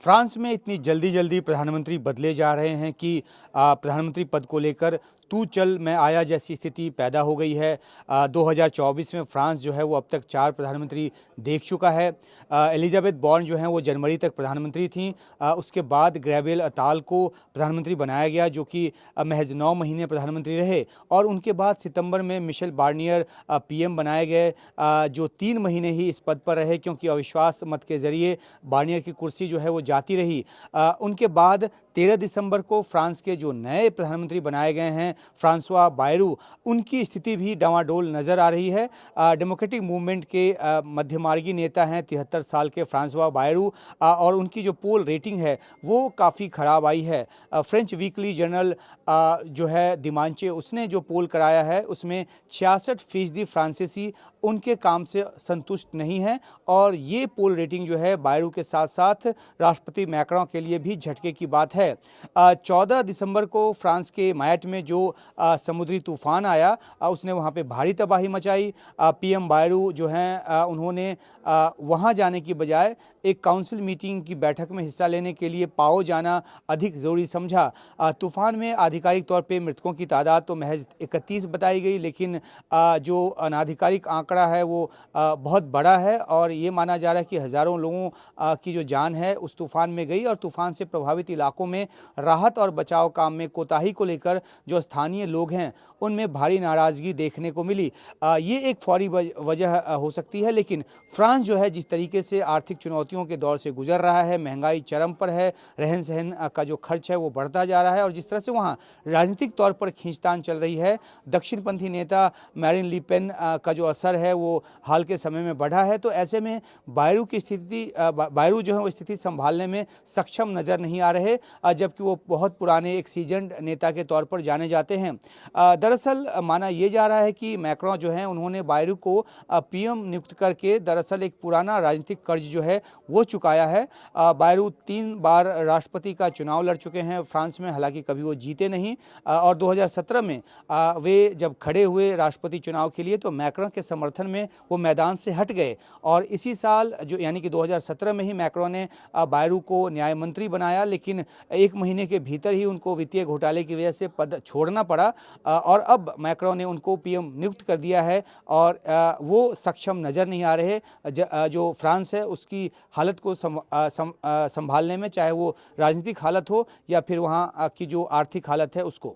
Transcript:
France में इतनी जल्दी जल्दी प्रधानमंत्री बदले जा रहे हैं कि प्रधानमंत्री पद को लेकर तू चल मैं आया जैसी स्थिति पैदा हो गई है। 2024 में फ्रांस जो है वो अब तक 4 प्रधानमंत्री देख चुका है। एलिजाबेथ बॉर्न जो हैं वो जनवरी तक प्रधानमंत्री थीं। उसके बाद गैब्रिएल अताल को प्रधानमंत्री बनाया गया, जो कि महज 9 महीने प्रधानमंत्री रहे। और उनके बाद सितंबर में मिशेल बार्नियर पीएम बनाए गए, जो 3 महीने ही इस पद पर रहे, क्योंकि अविश्वास मत के जरिए बार्नियर की कुर्सी जो है वो जाती रही। उनके बाद 13 दिसंबर को फ्रांस के जो नए प्रधानमंत्री बनाए गए हैं फ्रांसवा बायरू, उनकी स्थिति भी डामाडोल नज़र आ रही है। डेमोक्रेटिक मूवमेंट के मध्यमार्गी नेता हैं 73 साल के फ्रांसवा बायरू, और उनकी जो पोल रेटिंग है वो काफ़ी ख़राब आई है। फ्रेंच वीकली जर्नल जो है दिमांचे, उसने जो पोल कराया है उसमें 66% फ्रांसीसी उनके काम से संतुष्ट नहीं हैं। और ये पोल रेटिंग जो है बायरू के साथ साथ राष्ट्रपति मैक्रों के लिए भी झटके की बात है। 14 दिसंबर को फ्रांस के मायट में जो समुद्री तूफान आया, उसने वहाँ पे भारी तबाही मचाई। पीएम बायरू जो हैं उन्होंने वहाँ जाने की बजाय एक काउंसिल मीटिंग की बैठक में हिस्सा लेने के लिए पाओ जाना अधिक ज़रूरी समझा। तूफान में आधिकारिक तौर पे मृतकों की तादाद तो महज 31 बताई गई, लेकिन जो अनाधिकारिक आंकड़ा है वो बहुत बड़ा है, और ये माना जा रहा है कि हज़ारों लोगों की जो जान है उस तूफान में गई। और तूफान से प्रभावित इलाकों में राहत और बचाव काम में कोताही को लेकर जो स्थानीय लोग हैं उनमें भारी नाराज़गी देखने को मिली। ये एक फौरी वजह हो सकती है, लेकिन फ्रांस जो है जिस तरीके से आर्थिक चुनौतियों के दौर से गुजर रहा है, महंगाई चरम पर है, रहन सहन का जो खर्च है वो बढ़ता जा रहा है, और जिस तरह से वहाँ राजनीतिक तौर पर खींचतान चल रही है, दक्षिणपंथी नेता मैरिन ली पेन का जो असर है वो हाल के समय में बढ़ा है। तो ऐसे में बायरू जो है वो स्थिति संभालने में सक्षम नज़र नहीं आ रहे, जबकि वो बहुत पुराने एक सीजन्ड नेता के तौर पर जाने जाते हैं। दरअसल माना यह जा रहा है कि मैक्रों जो हैं उन्होंने बायरू को पीएम नियुक्त करके दरअसल एक पुराना राजनीतिक कर्ज जो है वो चुकाया है। बायरू 3 बार राष्ट्रपति का चुनाव लड़ चुके हैं फ्रांस में, हालांकि कभी वो जीते नहीं। और 2017 में वे जब खड़े हुए राष्ट्रपति चुनाव के लिए तो मैक्रों के समर्थन में वो मैदान से हट गए, और इसी साल जो यानी कि 2017 में ही मैक्रों ने बायरू को न्याय मंत्री बनाया, लेकिन 1 महीने के भीतर ही उनको वित्तीय घोटाले की वजह से पद छोड़ना पड़ा। और अब मैक्रों ने उनको पीएम नियुक्त कर दिया है, और वो सक्षम नज़र नहीं आ रहे जो फ्रांस है उसकी हालत को संभालने में, चाहे वो राजनीतिक हालत हो या फिर वहाँ की जो आर्थिक हालत है उसको।